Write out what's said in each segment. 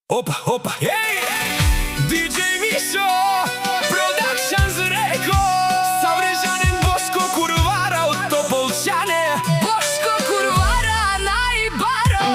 Опа, опа, ей! Диджей Мишо, Продакшнс Реко, Savrežanin Boško Kurvara od Topolčane. Boško Kurvara najbaro.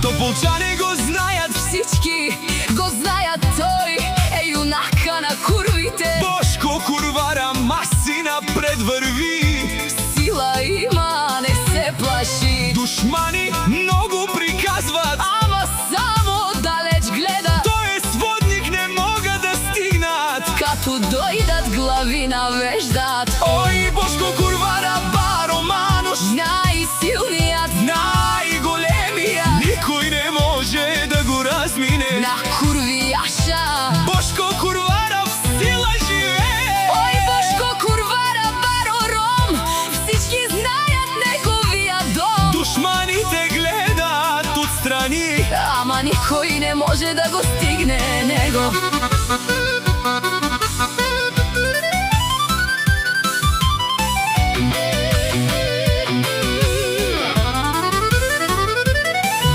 Topolčani го знаят, Всички го знаят, той е юнака на курвите. Boško Kurvara масина предвърви. Сила има, не се плаши. Душмани много приказват, Ама само далеч гледа. той е сводник, не могат да стигнат. Като дойдат глави навеждат. Ой, Boško Kurvara баро Мануш, Най-силният най-големия, никой не може да го размине. на курвияша. Boško Kurvara в сила живее. Ой, Boško Kurvara баро Ром. Всички знаят неговия дом. Душманите гледат отстрани, Ама никой не може да го стигне него.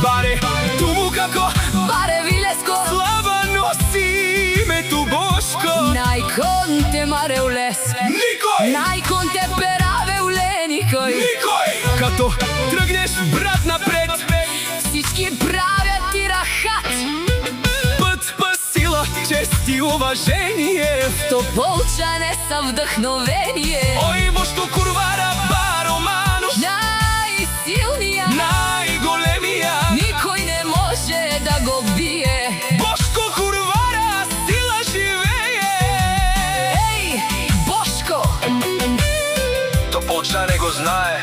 баре тому како Баре Вилеско, слава носи името Boško. най-кон те маре улес. Никой, Най-кон те пераве уле никой. никой, като тръгнеш брат напред, Всички правят ти рахат. път, сила, чест и уважение. Тополчане са вдъхновение. Ой, Boško Kurvara баро Мануш, Най-силния, най-големия, никой не може да го бие. Boško Kurvara сила живее. Ей, Бошко! Тополчане го знае,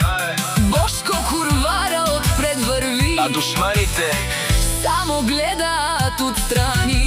Boško Kurvara отпред върви. а душманите Само гледат отстрани.